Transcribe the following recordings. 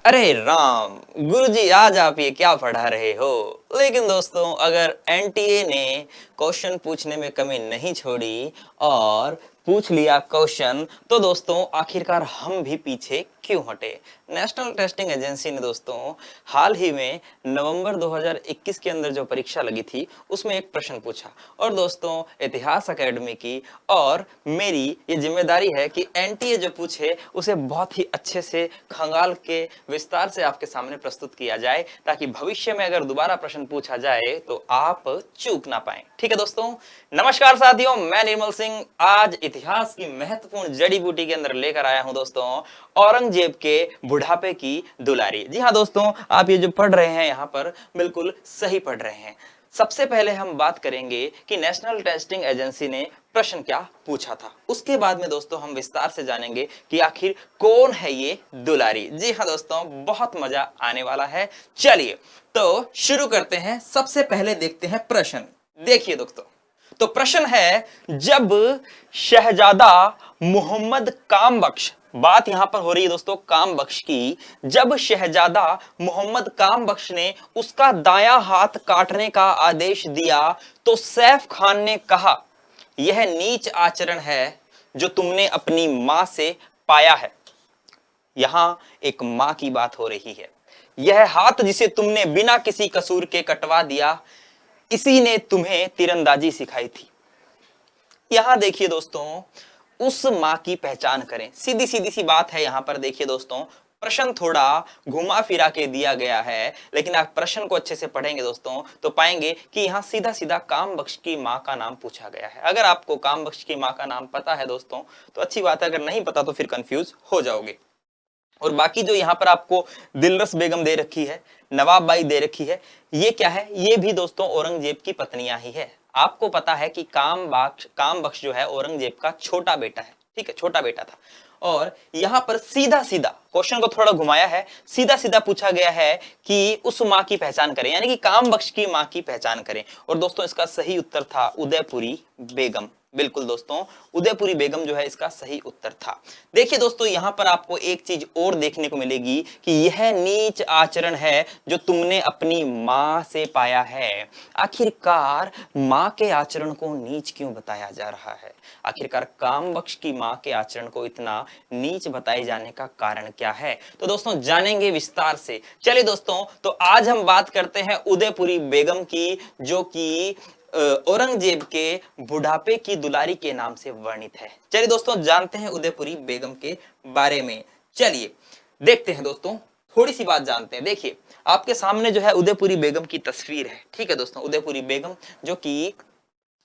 अरे राम, गुरुजी आज आप ये क्या पढ़ा रहे हो। लेकिन दोस्तों, अगर एनटीए ने क्वेश्चन पूछने में कमी नहीं छोड़ी और पूछ लिया क्वेश्चन, तो दोस्तों आखिरकार हम भी पीछे क्यों हटे। नेशनल टेस्टिंग एजेंसी ने दोस्तों हाल ही में नवंबर 2021 के अंदर जो परीक्षा लगी थी उसमें एक प्रश्न पूछा, और दोस्तों इतिहास एकेडमी की और मेरी ये जिम्मेदारी है कि एनटीए जो पूछे उसे बहुत ही अच्छे से खंगाल के विस्तार से आपके सामने प्रस्तुत किया जाए, ताकि भविष्य में अगर दोबारा प्रश्न पूछा जाए तो आप चूक ना पाए। ठीक है दोस्तों, नमस्कार साथियों, मैं निर्मल सिंह आज इतिहास की महत्वपूर्ण जड़ी बूटी के अंदर लेकर आया हूं दोस्तों औरंगजेब के बुढ़ापे की दुलारी। जी हाँ दोस्तों, आप ये जो पढ़ रहे हैं यहाँ पर बिल्कुल सही पढ़ रहे हैं। सबसे पहले हम बात करेंगे कि नेशनल टेस्टिंग एजेंसी ने प्रश्न क्या पूछा था, उसके बाद में दोस्तों हम विस्तार से जानेंगे कि आखिर कौन है ये दुलारी। जी हाँ दोस्तों, बहुत मजा आने वाला है। चलिए तो शुरू करते हैं। सबसे पहले देखते हैं प्रश्न। देखिए दोस्तों, तो प्रश्न है, जब शहजादा मोहम्मद कामबख्श, बात यहां पर हो रही है दोस्तों काम बख्श की, जब शहजादा मोहम्मद काम बख्श ने उसका दायां हाथ काटने का आदेश दिया तो सैफ खान ने कहा, यह नीच आचरण है जो तुमने अपनी मां से पाया है। यहां एक मां की बात हो रही है। यह हाथ जिसे तुमने बिना किसी कसूर के कटवा दिया, इसी ने तुम्हें तीरंदाजी सिखाई थी। यहां देखिए दोस्तों, उस मां की पहचान करें, सीधी सीधी सी बात है। यहां पर देखिए दोस्तों, प्रश्न थोड़ा घुमा फिरा के दिया गया है, लेकिन आप प्रश्न को अच्छे से पढ़ेंगे दोस्तों तो पाएंगे कि यहां सीधा सीधा काम बख्श की मां का नाम पूछा गया है। अगर आपको काम बख्श की मां का नाम पता है दोस्तों तो अच्छी बात है, अगर नहीं पता तो फिर कंफ्यूज हो जाओगे। और बाकी जो यहाँ पर आपको दिलरस बेगम दे रखी है, नवाब बाई दे रखी है, ये क्या है, ये भी दोस्तों औरंगजेब की पत्नियां ही है। आपको पता है कि काम बख्श जो है औरंगजेब का छोटा बेटा है, ठीक है, छोटा बेटा था। और यहां पर सीधा सीधा क्वेश्चन को थोड़ा घुमाया है, सीधा सीधा पूछा गया है कि उस मां की पहचान करें, यानी कि काम बख्श की मां की पहचान करें। और दोस्तों इसका सही उत्तर था उदयपुरी बेगम। बिल्कुल दोस्तों, उदयपुरी बेगम जो है इसका सही उत्तर था। देखिए दोस्तों, यहां पर आपको एक चीज और देखने को मिलेगी कि यह नीच आचरण है जो तुमने अपनी मां से पाया है। आखिरकार मां के आचरण को नीच क्यों बताया जा रहा है? आखिरकार काम बख्श की मां के आचरण को इतना नीच बताए जाने का कारण क्या है? तो दोस्तों जानेंगे विस्तार से। चलिए दोस्तों, तो आज हम बात करते हैं उदयपुरी बेगम की, जो कि औरंगजेब के बुढ़ापे की दुलारी के नाम से वर्णित है। चलिए दोस्तों जानते हैं उदयपुरी बेगम के बारे में। चलिए देखते हैं दोस्तों, थोड़ी सी बात जानते हैं। देखिए आपके सामने जो है उदयपुरी बेगम की तस्वीर है, ठीक है दोस्तों। उदयपुरी बेगम जो कि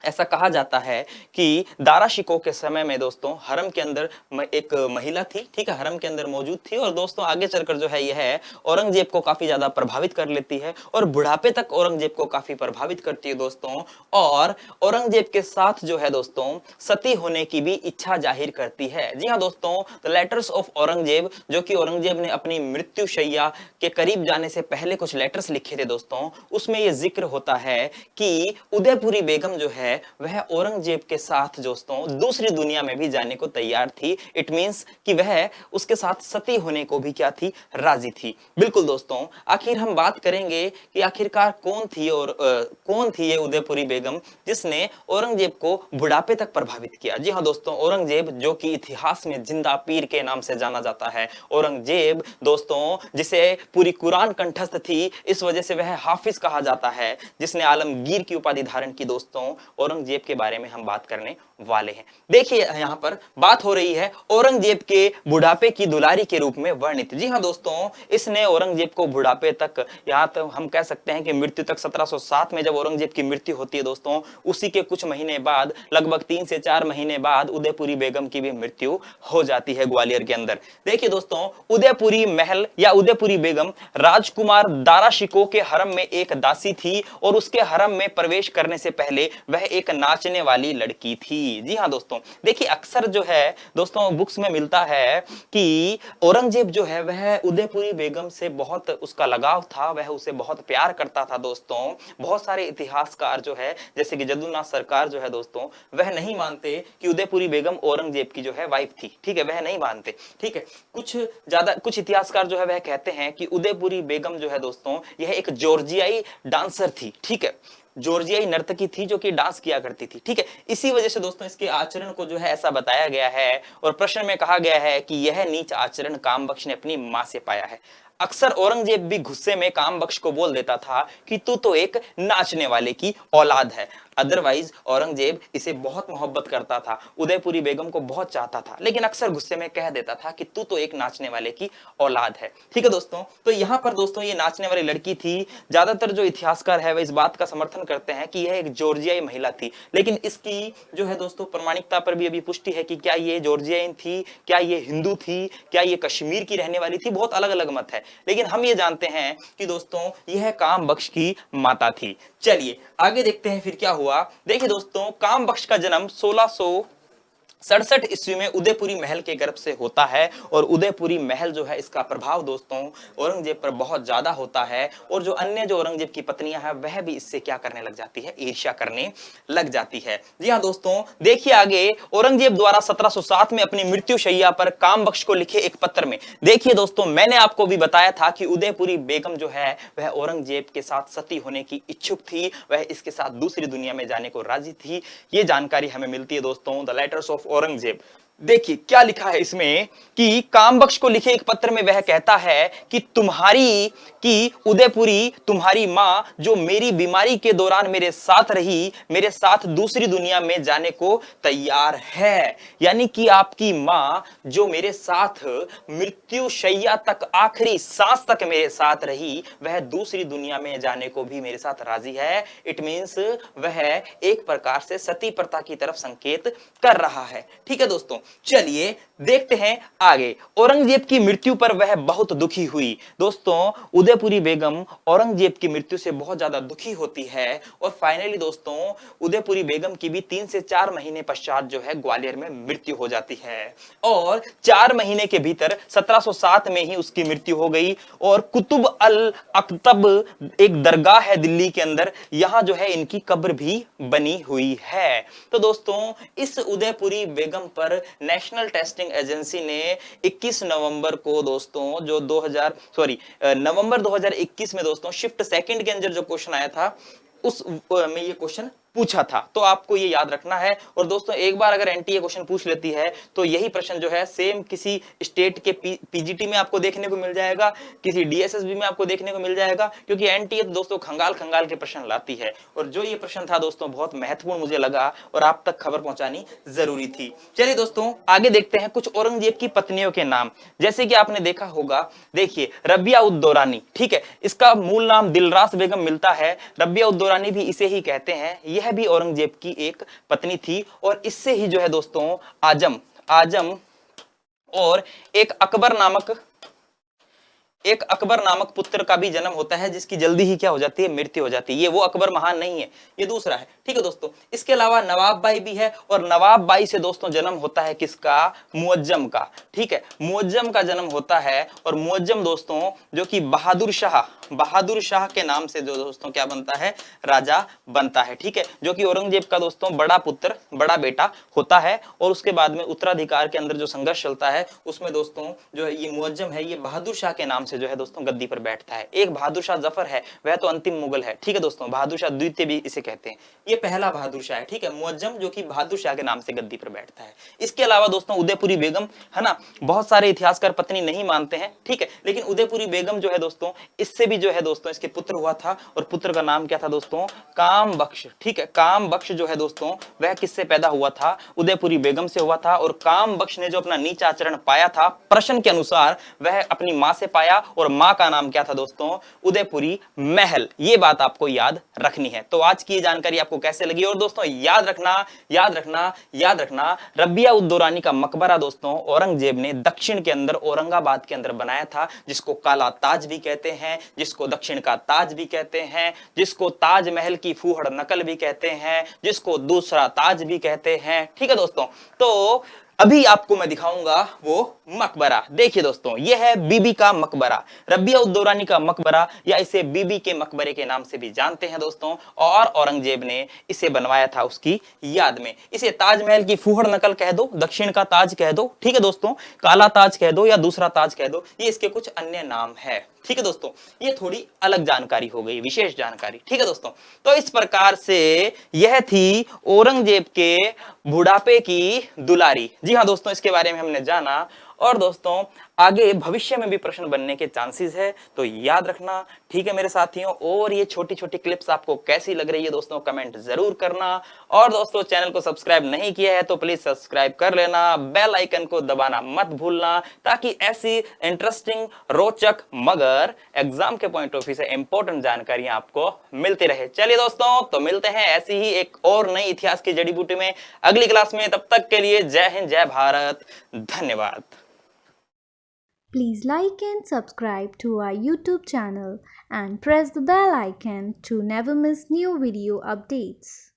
ऐसा कहा जाता है कि दारा शिकोह के समय में दोस्तों हरम के अंदर एक महिला थी, ठीक है, हरम के अंदर मौजूद थी। और दोस्तों आगे चलकर जो है यह औरंगजेब को काफी ज्यादा प्रभावित कर लेती है और बुढ़ापे तक औरंगजेब को काफी प्रभावित करती है दोस्तों। और औरंगजेब के साथ जो है दोस्तों सती होने की भी इच्छा जाहिर करती है। जी हाँ दोस्तों, द लेटर्स ऑफ औरंगजेब, जो कि औरंगजेब ने अपनी मृत्यु शैया के करीब जाने से पहले कुछ लेटर्स लिखे थे दोस्तों, उसमें यह जिक्र होता है कि उदयपुरी बेगम जो है वह औरंगजेब के साथ दोस्तों दूसरी दुनिया में भी जाने को तैयार थी। इट मींस कि वह उसके साथ सती होने को भी क्या थी, राजी थी। बिल्कुल दोस्तों, आखिर हम बात करेंगे कि आखिरकार कौन थी और कौन थी ये उदयपुरी बेगम जिसने औरंगजेब को बुढ़ापे तक प्रभावित किया। जी हाँ दोस्तों, औरंगजेब जो कि इतिहास में जिंदा पीर के नाम से जाना जाता है। औरंगजेब दोस्तों जिसे पूरी कुरान कंठस्थ थी, इस वजह से वह हाफिज कहा जाता है, जिसने आलमगीर की उपाधि धारण की दोस्तों। औरंगजेब के बारे में हम बात करने वाले हैं। देखिए यहाँ पर बात हो रही है औरंगजेब के बुढ़ापे की दुलारी के रूप में वर्णित। जी हाँ दोस्तों, इसने औरंगजेब को बुढ़ापे तक, यहाँ तक हम कह सकते हैं कि मृत्यु तक, 1707 में जब औरंगजेब की मृत्यु होती है दोस्तों, उसी के कुछ महीने बाद, लगभग 3 से 4 महीने बाद उदयपुरी बेगम की भी मृत्यु हो जाती है ग्वालियर के अंदर। देखिए दोस्तों, उदयपुरी महल या उदयपुरी बेगम राजकुमार दारा शिकोह के हरम में एक दासी थी और उसके हरम में प्रवेश करने से पहले वह एक नाचने वाली लड़की थी। जी हाँ दोस्तों, देखिए अक्सर जो है दोस्तों बुक्स में मिलता है कि औरंगजेब जो है वह उदयपुरी बेगम से बहुत उसका लगाव था, वह उसे बहुत प्यार करता था दोस्तों। बहुत सारे इतिहासकार जो है जैसे कि जदुनाथ सरकार जो है दोस्तों, वह नहीं मानते कि उदयपुरी बेगम औरंगजेब की जो है वाइफ थी, ठीक है, वह नहीं मानते, ठीक है। कुछ इतिहासकार जो है वह कहते हैं कि उदयपुरी बेगम जो है दोस्तों यह एक जॉर्जियाई डांसर थी, ठीक है, जॉर्जियाई नर्तकी थी जो कि डांस किया करती थी, ठीक है। इसी वजह से दोस्तों इसके आचरण को जो है ऐसा बताया गया है और प्रश्न में कहा गया है कि यह नीच आचरण कामबख्श ने अपनी मां से पाया है। अक्सर औरंगजेब भी गुस्से में कामबख्श को बोल देता था कि तू तो एक नाचने वाले की औलाद है। अदरवाइज औरंगजेब इसे बहुत मोहब्बत करता था, उदयपुरी बेगम को बहुत चाहता था, लेकिन अक्सर गुस्से में कह देता था कि तू तो एक नाचने वाले की औलाद है, ठीक है दोस्तों। तो यहाँ पर दोस्तों ये नाचने वाली लड़की थी। ज्यादातर जो इतिहासकार है वह इस बात का समर्थन करते हैं कि यह एक जॉर्जियाई महिला थी, लेकिन इसकी जो है दोस्तों प्रामाणिकता पर भी अभी पुष्टि है कि क्या ये जॉर्जियाई थी, क्या ये हिंदू थी, क्या ये कश्मीर की रहने वाली थी, बहुत अलग अलग मत है। लेकिन हम ये जानते हैं कि दोस्तों यह कामबख्श की माता थी। चलिए आगे देखते हैं फिर क्या हुआ। देखिए दोस्तों, कामबख्श का जन्म 1667 ईस्वी में उदयपुरी महल के गर्भ से होता है और उदयपुरी महल जो है इसका प्रभाव दोस्तों औरंगजेब पर बहुत ज्यादा होता है और जो अन्य जो औरंगजेब की पत्नियां हैं वह भी इससे क्या करने लग जाती है, ईर्ष्या करने लग जाती है। जी हाँ दोस्तों, देखिए आगे औरंगजेब द्वारा 1707 में अपनी मृत्यु शैया पर कामबख्श को लिखे एक पत्र में, देखिए दोस्तों मैंने आपको भी बताया था कि उदयपुरी बेगम जो है वह औरंगजेब के साथ सती होने की इच्छुक थी, वह इसके साथ दूसरी दुनिया में जाने को राजी थी। ये जानकारी हमें मिलती है दोस्तों द लेटर्स ऑफ औरंगजेब। देखिए क्या लिखा है इसमें कि कामबख्श को लिखे एक पत्र में वह कहता है कि उदयपुरी तुम्हारी मां जो मेरी बीमारी के दौरान मेरे साथ रही, मेरे साथ दूसरी दुनिया में जाने को तैयार है। यानी कि आपकी मां जो मेरे साथ मृत्यु शैया तक, आखिरी सांस तक मेरे साथ रही, वह दूसरी दुनिया में जाने को भी मेरे साथ राजी है। इट मींस वह एक प्रकार से सती प्रथा की तरफ संकेत कर रहा है, ठीक है दोस्तों। चलिए देखते हैं आगे। औरंगजेब की मृत्यु पर वह बहुत दुखी हुई। दोस्तों उदयपुरी बेगम औरंगजेब की मृत्यु से बहुत ज्यादा दुखी होती है और फाइनली दोस्तों उदयपुरी बेगम की भी 3 से 4 महीने पश्चात जो है ग्वालियर में मृत्यु हो जाती है और 4 महीने के भीतर 1707 में ही उसकी मृत्यु हो गई। और कुतुब अल अक्तब एक दरगाह है दिल्ली के अंदर, यहां जो है इनकी कब्र भी बनी हुई है। तो दोस्तों इस उदयपुरी बेगम पर नेशनल टेस्टिंग एजेंसी ने 21 नवंबर को दोस्तों जो नवंबर 2021 में दोस्तों शिफ्ट सेकंड के अंदर जो क्वेश्चन आया था उस में ये क्वेश्चन पूछा था, तो आपको ये याद रखना है। और दोस्तों एक बार अगर एनटीए क्वेश्चन पूछ लेती है तो यही प्रश्न जो है सेम किसी स्टेट के पीजीटी में आपको देखने को मिल जाएगा, किसी डीएसएसबी में आपको देखने को मिल जाएगा, क्योंकि एनटीए तो दोस्तों खंगाल खंगाल के प्रश्न लाती है। और जो ये प्रश्न था दोस्तों बहुत महत्वपूर्ण मुझे लगा और आप तक खबर पहुंचानी जरूरी थी। चलिए दोस्तों आगे देखते हैं कुछ औरंगजेब की पत्नियों के नाम। जैसे कि आपने देखा होगा, देखिए रबिया उद दौरानी, ठीक है, इसका मूल नाम दिलरास बेगम मिलता है, रबिया उद दौरानी भी इसे ही कहते हैं। यह भी औरंगजेब की एक पत्नी थी और इससे ही जो है दोस्तों आजम और एक अकबर नामक पुत्र का भी जन्म होता है, जिसकी जल्दी ही क्या हो जाती है, मृत्यु हो जाती है। ये वो अकबर महान नहीं है, ये दूसरा है, ठीक है दोस्तों। इसके अलावा नवाब बाई भी है और नवाब बाई से दोस्तों जन्म होता है किसका, मुअज्जम का, ठीक है, मुअज्जम का जन्म होता है। और मुअज्जम दोस्तों जो कि बहादुर शाह के नाम से जो दोस्तों क्या बनता है, राजा बनता है, ठीक है, जो कि औरंगजेब का दोस्तों बड़ा बेटा होता है। और उसके बाद में उत्तराधिकार के अंदर जो संघर्ष चलता है उसमें दोस्तों जो है ये मुअज्जम है, ये बहादुर शाह के नाम से जो है दोस्तों गद्दी पर बैठता है। एक बहादुर शाह जफर है, वह तो अंतिम मुगल है, ठीक है दोस्तों, बहादुर शाह द्वितीय भी इसे कहते हैं, ये पहला बहादुर शाह है, ठीक है, मुअज्जम जो कि बहादुर शाह के नाम से गद्दी पर बैठता है। इसके अलावा दोस्तों उदयपुरी बेगम है ना, बहुत सारे इतिहासकार पत्नी नहीं मानते हैं, ठीक है, लेकिन उदयपुरी बेगम जो है दोस्तों इससे भी जो है दोस्तों इसके पुत्र हुआ था और पुत्र का नाम क्या था दोस्तों, कामबख्श। ठीक है, कामबख्श जो है दोस्तों वह किससे पैदा हुआ था, उदयपुरी बेगम से हुआ था। और कामबख्श ने जो अपना नीच आचरण पाया था प्रश्न के अनुसार वह अपनी मां से पाया और मां का नाम क्या था दोस्तों, उदयपुरी महल। ये बात आपको याद रखनी है। तो आज की जानकारी आपको कैसे लगी, और दोस्तों याद रखना याद रखना याद रखना, रबिया उद दौरानी का मकबरा दोस्तों औरंगजेब ने दक्षिण के अंदर औरंगाबाद के अंदर बनाया था, जिसको काला ताज भी कहते हैं, जिसको दक्षिण का ताज भी कहते हैं, जिसको ताजमहल की फूहड़ नकल भी कहते हैं, जिसको दूसरा ताज भी कहते हैं। ठीक है दोस्तों, तो अभी आपको मैं दिखाऊंगा वो मकबरा। देखिए दोस्तों, यह है बीबी का मकबरा, रबिया उद दौरानी का मकबरा, या इसे बीबी के मकबरे के नाम से भी जानते हैं दोस्तों। और औरंगजेब ने इसे बनवाया था उसकी याद में। इसे ताजमहल की फूहड़ नकल कह दो, दक्षिण का ताज कह दो, ठीक है दोस्तों, काला ताज कह दो या दूसरा ताज कह दो, ये इसके कुछ अन्य नाम है। ठीक है दोस्तों, ये थोड़ी अलग जानकारी हो गई, विशेष जानकारी। ठीक है दोस्तों, तो इस प्रकार से यह थी औरंगजेब के बुढ़ापे की दुलारी। जी हाँ दोस्तों, इसके बारे में हमने जाना। और दोस्तों आगे भविष्य में भी प्रश्न बनने के चांसेस है, तो याद रखना। ठीक है मेरे साथियों, और ये छोटी छोटी क्लिप्स आपको कैसी लग रही है दोस्तों, कमेंट जरूर करना। और दोस्तों चैनल को सब्सक्राइब नहीं किया है तो प्लीज सब्सक्राइब कर लेना, बेल आइकन को दबाना मत भूलना, ताकि ऐसी इंटरेस्टिंग, रोचक मगर एग्जाम के पॉइंट ऑफ व्यू से इंपॉर्टेंट जानकारियां आपको मिलती रहे। चलिए दोस्तों, तो मिलते हैं ऐसी ही एक और नई इतिहास की जड़ी बूटी में अगली क्लास में। तब तक के लिए जय हिंद, जय भारत, धन्यवाद। Please like and subscribe to our YouTube channel and press the bell icon to never miss new video updates.